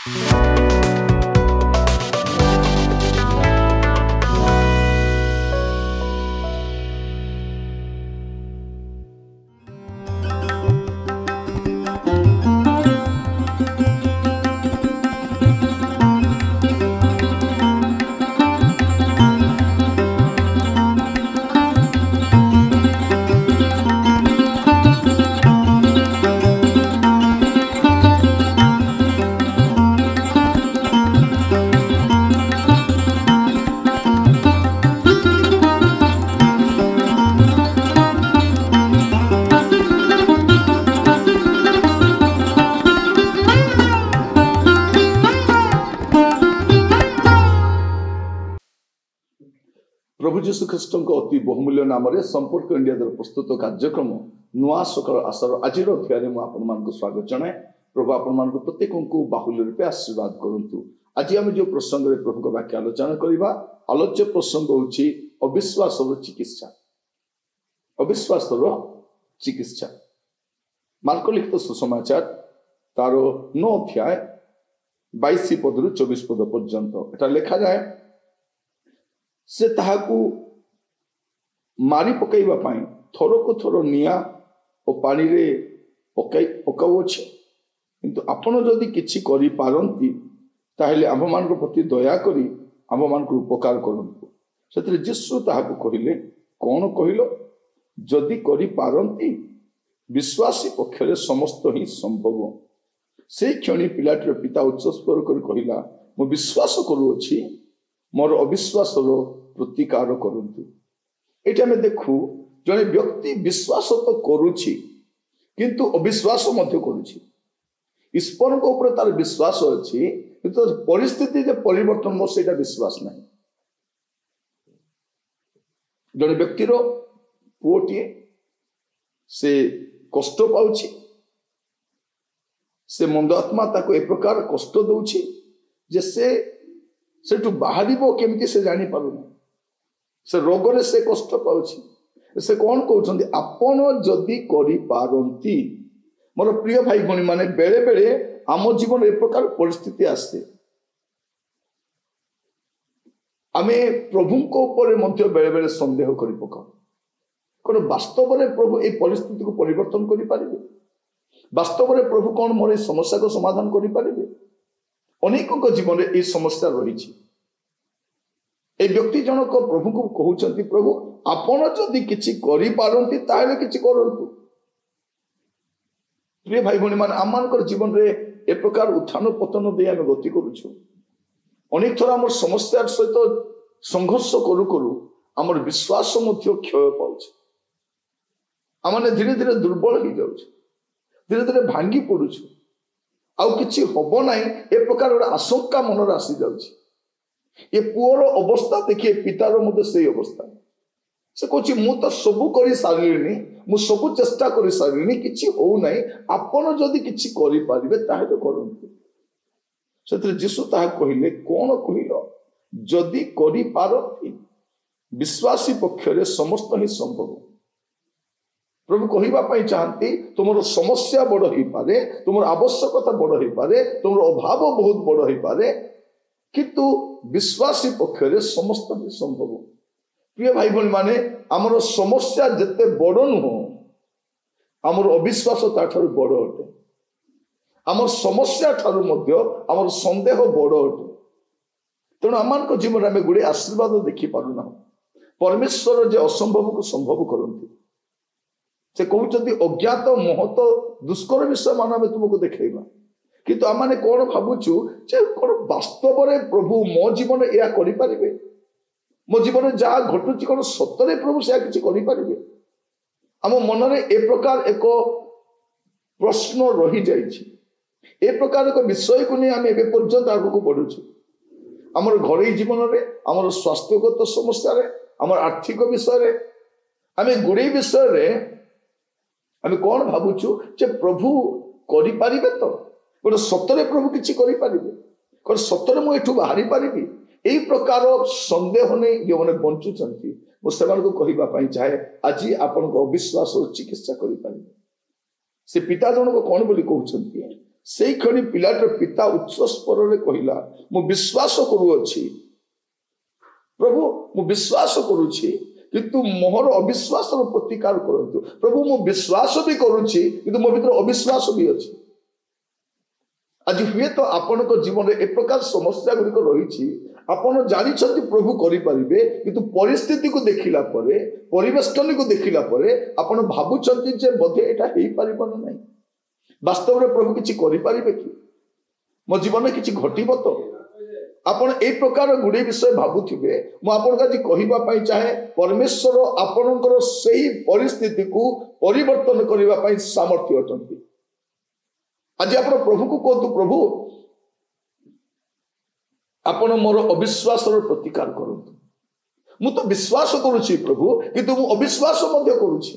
प्रभु जीशु ख्रीष्ट अति बहुमूल्य नाम संपर्क इंडिया द्वारा प्रस्तुत कार्यक्रम नुआ सकाल आशार आज अध्याय में स्वागत जनाए। प्रभु आपण प्रत्येक को बाहुल्य रूपे आशीर्वाद करूँ। आज आम जो प्रसंग में प्रभु वाक्य आलोचना करवा आलोच्य प्रसंग होची अविश्वास चिकित्सा। अविश्वास चिकित्सा मार्क लिखित सुसमाचार तार 9 अध्याय 22 पद रु 24 पद पर्यंत एटा लिखा जाए से ताहाकू मारी पकईबा पाई थोर को थोर निया और पानी रे पकाउछे किंतु आपण जदि किछि करि पारंती ताहेले आम मान प्रति दया करी आम मान उपकार करंतु। सेतरे यीशु ताहाकू कहिले कोन कहिलो जदि करि पारंती विश्वासी पक्षरे समस्त ही संभव। से क्षणी पिलाटीर पिता उच्चस्वर कर कहिला मो विश्वास करूछि मोर अविश्वास प्रतिकार करंतु। एटा में देखू जने व्यक्ति विश्वास तो करुछि किंतु अविश्वास मध्य करुछि। ईश्वर को ऊपर तार विश्वास अछि किंतु परिस्थिति जे परिवर्तन मो सेटा विश्वास नहीं। जने व्यक्तिर पुओटी से कष्ट पाउछि से मंद आत्मा ताको एक प्रकार कष्ट दउछि जे से बाहरिबो केमती से जानी पारुनी। से रोगरे से कष्ट पाउछि से कौन कहउछन्ती आपण जदि करि पारंती। मोर प्रिय भाई भणी माने बेले बेले आम जीवन एक प्रकार परिस्थिति आसे आमे प्रभु को ऊपर मध्य बेले बेले संदेह करि पकाउ कोन वास्तव में प्रभु ए परिस्थिति को परिवर्तन करि पारिबे। वास्तव में प्रभु कौन मोर समस्या को समाधान करि पारिबे। अनेकों जीवन में ये समस्या रही। ए व्यक्ति जनक प्रभु को कहउछन्ती प्रभु आपण जदि किछि करि पारंती ताहेले किछि करंतु। प्रिय भाई भणी मान आमानकर जीवन रे ए प्रकार उत्थान पतन दे आमे गति करूछु। अनेक थोड़ा हमर समस्या सहित संघर्ष करू करू हमर विश्वास मध्य क्षय पाउछ। आमाने धीरे धीरे दुर्बल हो जाउछ धीरे धीरे भांगी पड़ुछु आउ किछि होबो नाही ए प्रकार गोटे आशंका मन आसी जाउछि। ये पुअर अवस्था देखिए पितार मध्य से अवस्था से कहछि मु तो सबु करि सारिलिनी मु सबु चेष्टा करि सारिलिनी किछि हो नाही आपण जदि किछि करि पारिबे ताहे करंतु। सेतरे यीशु ताहा कहिले कोन कहिलो जदि करि पारंती विश्वासी पक्षरे समस्त ही संभव। प्रभु कहिबा पई चाहती तुमर समस्या बड़ हो पारे तुमर आवश्यकता बड़ हो पारे तुमर अभाव बहुत बड़ हो पारे किंतु विश्वासी पक्षरे समस्त भी संभव। प्रिय भाई भणी माने आमर समस्या जते बड़ नुह आमर अविश्वास ताठारु बड़ अटे। आमर समस्या ठारु मध्य आमर संदेह बड़ अटे। तेणु आमान जीवन आम गुड़े आशीर्वाद देखि पारुना। परमेश्वर जे असंभव को संभव करंती। से कहते अज्ञात महत दुष्कर विषय मान आम तुमको देखा किंतु आम मैंने कौन भावुचु कौन वास्तव में प्रभु मो जीवन या करें मो जीवन जहाँ घटुची कौन सतरे प्रभु से किसी करें। आम मन में ए प्रकार एक प्रश्न रही जाइए ए प्रकार एक विषय को नहीं आम एवं पर्यंत आगक बढ़ुचु। आमर घर जीवन में आमर स्वास्थ्यगत समस्या आमर आर्थिक विषय आम गुड़े विषय आम कौन भावुचु प्रभु करें तो गोटे सतरे प्रभु किसी करें सतरे मुझे बाहरी पारि यही प्रकार संदेह नहीं जो मैंने बंचुंट मुझे कहवाई चाहे आज आपण अविश्वास चिकित्सा करें। से पिता जनक कौन बोली कहते ସେଇ ଖଣି ପିଲାଟିର ପିତା ଉଚ୍ଚ ସ୍ୱରରେ କହିଲା, ମୁଁ ବିଶ୍ୱାସ କରୁଅଛି ପ୍ରଭୁ, ମୁଁ ବିଶ୍ୱାସ କରୁଛି, କିନ୍ତୁ ମୋର ଅବିଶ୍ୱାସର ପ୍ରତିକାର କରନ୍ତୁ। ପ୍ରଭୁ ମୁଁ ବିଶ୍ୱାସ ବି କରୁଛି, କିନ୍ତୁ ମୋ ଭିତରେ ଅବିଶ୍ୱାସ ବି ଅଛି। ଆଜି ହୁଏତ ଆପଣଙ୍କ ଜୀବନରେ ଏ ପ୍ରକାର ସମସ୍ୟା ଗୁଡ଼ିକ ରହିଛି। ଆପଣ ଜାଣିଛନ୍ତି ପ୍ରଭୁ କରିପାରିବେ, କିନ୍ତୁ ପରିସ୍ଥିତିକୁ ଦେଖିଲା ପରେ, ପରିବେଷ୍ଟନୀକୁ ଦେଖିଲା ପରେ ଆପଣ ଭାବୁଛନ୍ତି ଯେ ବୋଧେ ଏଇଟା ହେଇପାରିବ ନା ନାହିଁ। ବାସ୍ତବରେ ପ୍ରଭୁ କିଛି କରିପାରିବେ କି? ମୋ ଜୀବନରେ କିଛି ଘଟିବ ତ? ଆପଣ ଏଇ ପ୍ରକାର ଗୁଡ଼ିଏ ବିଷୟ ଭାବୁଥିବେ। ମୁଁ ଆପଣଙ୍କୁ ଆଜି କହିବା ପାଇଁ ଚାହେଁ, ପରମେଶ୍ୱର ଆପଣଙ୍କର ସେହି ପରିସ୍ଥିତିକୁ ପରିବର୍ତ୍ତନ କରିବା ପାଇଁ ସାମର୍ଥ୍ୟ ଅଟନ୍ତି। ଆଜି ଆପଣ ପ୍ରଭୁକୁ କୁହନ୍ତୁ, ପ୍ରଭୁ ଆପଣ ମୋର ଅବିଶ୍ୱାସର ପ୍ରତିକାର କରନ୍ତୁ। ମୁଁ ତ ବିଶ୍ୱାସ କରୁଛି ପ୍ରଭୁ, କିନ୍ତୁ ମୁଁ ଅବିଶ୍ୱାସ ମଧ୍ୟ କରୁଛି।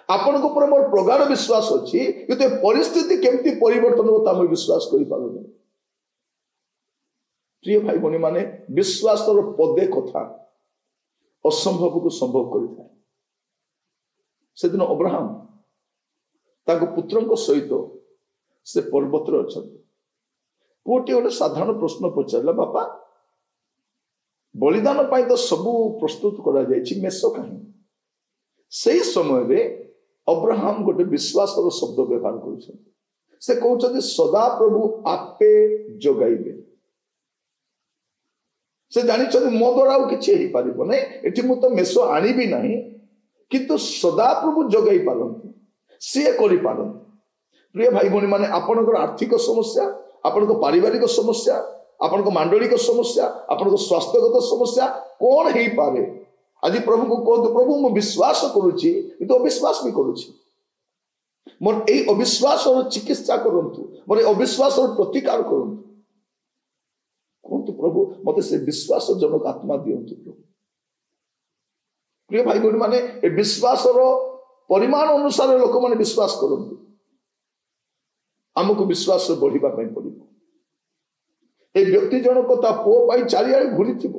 ଆପଣଙ୍କ ଉପରେ ମୋର ପ୍ରଗାଢ଼ ବିଶ୍ୱାସ ଅଛି, କିନ୍ତୁ ଏ ପରିସ୍ଥିତି କେମିତି ପରିବର୍ତ୍ତନ ହେବ ତାହା ମୁଁ ବିଶ୍ୱାସ କରିପାରୁନି। ପ୍ରିୟ ଭାଇ ଭଉଣୀ ମାନେ, ବିଶ୍ୱାସର ପଦେ କଥା ଅସମ୍ଭବକୁ ସମ୍ଭବ କରିଥାଏ। ସେଦିନ ଅବ୍ରାହମ ତାଙ୍କ ପୁତ୍ରଙ୍କ ସହିତ ସେ ପର୍ବତରେ ଅଛନ୍ତି। ପୁଅଟି ଗୋଟେ ସାଧାରଣ ପ୍ରଶ୍ନ ପଚାରିଲା, ବାପା ବଳିଦାନ ପାଇଁ ତ ସବୁ ପ୍ରସ୍ତୁତ କରାଯାଇଛି, ମେଷ କାହିଁକି? ସେଇ ସମୟରେ ଅବ୍ରାହମ ଗୋଟେ ବିଶ୍ୱାସର ଶବ୍ଦ ବ୍ୟବହାର କରୁଛନ୍ତି। ସେ କହୁଛନ୍ତି, ସଦାପ୍ରଭୁ ଆପେ ଯୋଗାଇବେ। ସେ ଜାଣିଛନ୍ତି ମୋ ଦ୍ୱାରା ଆଉ କିଛି ହେଇପାରିବ ନାହିଁ, ଏଠି ମୁଁ ତ ମେଷ ଆଣିବି ନାହିଁ, କିନ୍ତୁ ସଦାପ୍ରଭୁ ଯୋଗାଇ ପାରନ୍ତି, ସିଏ କରିପାରନ୍ତି। ପ୍ରିୟ ଭାଇ ଭଉଣୀ ମାନେ, ଆପଣଙ୍କର ଆର୍ଥିକ ସମସ୍ୟା, ଆପଣଙ୍କ ପାରିବାରିକ ସମସ୍ୟା, ଆପଣଙ୍କ ମାଣ୍ଡଳିକ ସମସ୍ୟା, ଆପଣଙ୍କ ସ୍ୱାସ୍ଥ୍ୟଗତ ସମସ୍ୟା କଣ ହେଇପାରେ? ଆଜି ପ୍ରଭୁଙ୍କୁ କୁହନ୍ତୁ, ପ୍ରଭୁ ମୁଁ ବିଶ୍ୱାସ କରୁଛି, କିନ୍ତୁ ଅବିଶ୍ୱାସ ବି କରୁଛି। ମୋର ଏଇ ଅବିଶ୍ୱାସର ଚିକିତ୍ସା କରନ୍ତୁ, ମୋର ଏଇ ଅବିଶ୍ୱାସର ପ୍ରତିକାର କରନ୍ତୁ। କୁହନ୍ତୁ, ପ୍ରଭୁ ମତେ ସେ ବିଶ୍ୱାସଜନକ ଆତ୍ମା ଦିଅନ୍ତୁ। ପ୍ରଭୁ ପ୍ରିୟ ଭାଇ ଭଉଣୀ ମାନେ, ଏ ବିଶ୍ୱାସର ପରିମାଣ ଅନୁସାରେ ଲୋକମାନେ ବିଶ୍ୱାସ କରନ୍ତି। ଆମକୁ ବିଶ୍ୱାସ ବଢିବା ପାଇଁ ପଡିବ। ଏ ବ୍ୟକ୍ତି ଜଣକ ତା ପୁଅ ପାଇଁ ଚାରିଆଡେ ଘୁରିଥିବ।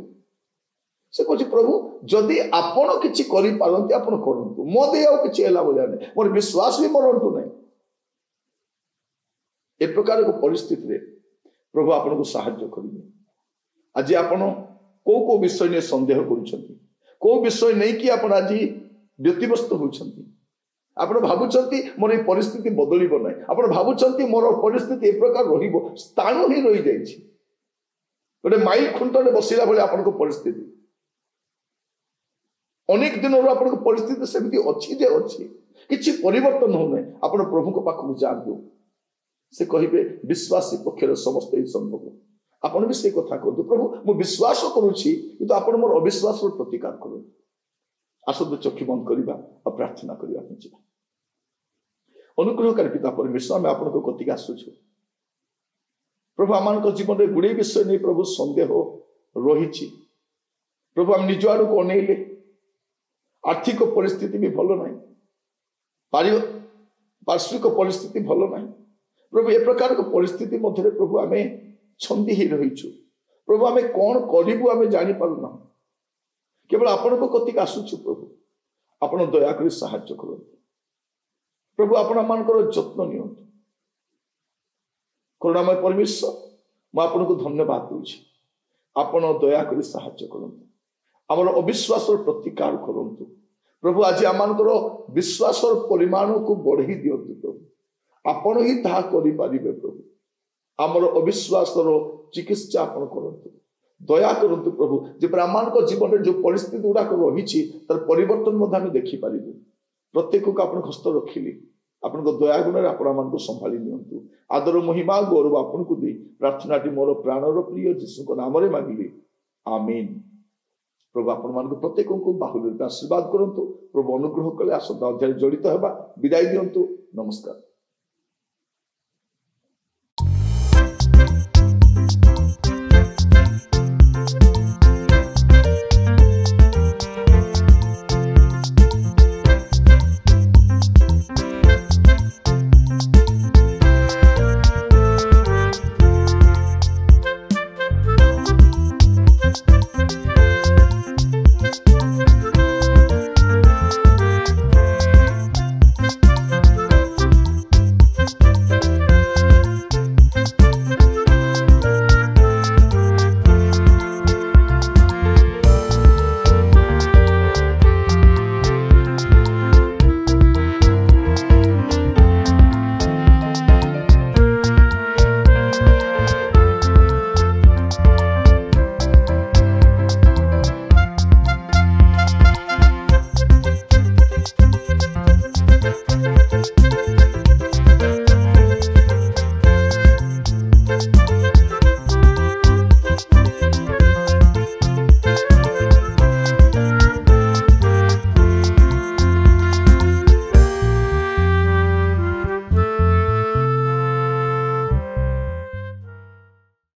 ସେ କହୁଛି, ପ୍ରଭୁ ଯଦି ଆପଣ କିଛି କରିପାରନ୍ତି ଆପଣ କରନ୍ତୁ, ମୋ ଦେଇ ଆଉ କିଛି ହେଲା ଭଳିଆ ନାହିଁ, ମୋର ବିଶ୍ୱାସ ବି ମରନ୍ତୁ ନାହିଁ। ଏ ପ୍ରକାର ଏକ ପରିସ୍ଥିତିରେ ପ୍ରଭୁ ଆପଣଙ୍କୁ ସାହାଯ୍ୟ କରିବେ। ଆଜି ଆପଣ କୋଉ କୋଉ ବିଷୟ ନେଇ ସନ୍ଦେହ କରୁଛନ୍ତି? କୋଉ ବିଷୟ ନେଇକି ଆପଣ ଆଜି ବ୍ୟତିବ୍ୟସ୍ତ ହେଉଛନ୍ତି? ଆପଣ ଭାବୁଛନ୍ତି ମୋର ଏଇ ପରିସ୍ଥିତି ବଦଳିବ ନାହିଁ, ଆପଣ ଭାବୁଛନ୍ତି ମୋର ପରିସ୍ଥିତି ଏ ପ୍ରକାର ରହିବ, ସ୍ଥାଣୁ ହିଁ ରହିଯାଇଛି। ଗୋଟେ ମାଇଲ ଖୁଣ୍ଟରେ ବସିଲା ଭଳି ଆପଣଙ୍କ ପରିସ୍ଥିତି। ଅନେକ ଦିନରୁ ଆପଣଙ୍କ ପରିସ୍ଥିତି ସେମିତି ଅଛି ଯେ ଅଛି, କିଛି ପରିବର୍ତ୍ତନ ହଉନାହିଁ। ଆପଣ ପ୍ରଭୁଙ୍କ ପାଖକୁ ଯାଆନ୍ତୁ, ସେ କହିବେ ବିଶ୍ୱାସୀ ପକ୍ଷରେ ସମସ୍ତେ ସମ୍ଭବ। ଆପଣ ବି ସେଇ କଥା କୁହନ୍ତୁ, ପ୍ରଭୁ ମୁଁ ବିଶ୍ୱାସ କରୁଛି, କିନ୍ତୁ ଆପଣ ମୋର ଅବିଶ୍ୱାସର ପ୍ରତିକାର କରନ୍ତୁ। ଆସନ୍ତୁ ଚକ୍ଷୁ ବନ୍ଦ କରିବା ଆଉ ପ୍ରାର୍ଥନା କରିବା ପାଇଁ ଯିବା। ଅନୁଗ୍ରହକାରୀ ପିତା ପରମେଶ୍ୱର, ଆମେ ଆପଣଙ୍କ କତିକି ଆସୁଛୁ। ପ୍ରଭୁ ଆମମାନଙ୍କ ଜୀବନରେ ଗୁଡ଼େ ବିଷୟ ନେଇ ପ୍ରଭୁ ସନ୍ଦେହ ରହିଛି। ପ୍ରଭୁ ଆମେ ନିଜ ଆଡ଼କୁ ଅନେଇଲେ ଆର୍ଥିକ ପରିସ୍ଥିତି ବି ଭଲ ନାହିଁ, ପାର୍ଶ୍ୱିକ ପରିସ୍ଥିତି ଭଲ ନାହିଁ। ପ୍ରଭୁ ଏ ପ୍ରକାର ପରିସ୍ଥିତି ମଧ୍ୟରେ ପ୍ରଭୁ ଆମେ ଛନ୍ଦି ହେଇ ରହିଛୁ। ପ୍ରଭୁ ଆମେ କଣ କରିବୁ ଆମେ ଜାଣିପାରୁନାହୁଁ। କେବଳ ଆପଣଙ୍କ କତିକି ଆସୁଛୁ। ପ୍ରଭୁ ଆପଣ ଦୟାକରି ସାହାଯ୍ୟ କରନ୍ତୁ। ପ୍ରଭୁ ଆପଣ ଆମମାନଙ୍କର ଯତ୍ନ ନିଅନ୍ତୁ। କରୁଣାମୟ ପରମେଶ୍ୱର, ମୁଁ ଆପଣଙ୍କୁ ଧନ୍ୟବାଦ ଦଉଛି। ଆପଣ ଦୟାକରି ସାହାଯ୍ୟ କରନ୍ତୁ, ଆମର ଅବିଶ୍ୱାସର ପ୍ରତିକାର କରନ୍ତୁ। ପ୍ରଭୁ ଆଜି ଆମମାନଙ୍କର ବିଶ୍ୱାସର ପରିମାଣକୁ ବଢ଼େଇ ଦିଅନ୍ତୁ। ପ୍ରଭୁ ଆପଣ ହିଁ ତାହା କରିପାରିବେ। ପ୍ରଭୁ ଆମର ଅବିଶ୍ୱାସର ଚିକିତ୍ସା ଆପଣ କରନ୍ତୁ, ଦୟା କରନ୍ତୁ। ପ୍ରଭୁ ଯେପରି ଆମମାନଙ୍କ ଜୀବନରେ ଯେଉଁ ପରିସ୍ଥିତି ଗୁଡ଼ାକ ରହିଛି ତାର ପରିବର୍ତ୍ତନ ମଧ୍ୟ ଆମେ ଦେଖିପାରିବୁ। ପ୍ରତ୍ୟେକକୁ ଆପଣ ହସ୍ତ ରଖିଲି, ଆପଣଙ୍କ ଦୟା ଗୁଣରେ ଆପଣ ଆମମାନଙ୍କୁ ସମ୍ଭାଳି ନିଅନ୍ତୁ। ଆଦର ମହିମା ଗୌରବ ଆପଣଙ୍କୁ ଦେଇ ପ୍ରାର୍ଥନାଟି ମୋର ପ୍ରାଣର ପ୍ରିୟ ଯୀଶୁଙ୍କ ନାମରେ ମାଗିଲି, ଆମିନ୍। ପ୍ରଭୁ ଆପଣମାନଙ୍କୁ ପ୍ରତ୍ୟେକଙ୍କୁ ବାହୁଲ୍ୟରେ ଆଶୀର୍ବାଦ କରନ୍ତୁ। ପ୍ରଭୁ ଅନୁଗ୍ରହ କଲେ ଆସନ୍ତା ଅଧ୍ୟାୟରେ ଜଡ଼ିତ ହେବା। ବିଦାୟ ଦିଅନ୍ତୁ। ନମସ୍କାର।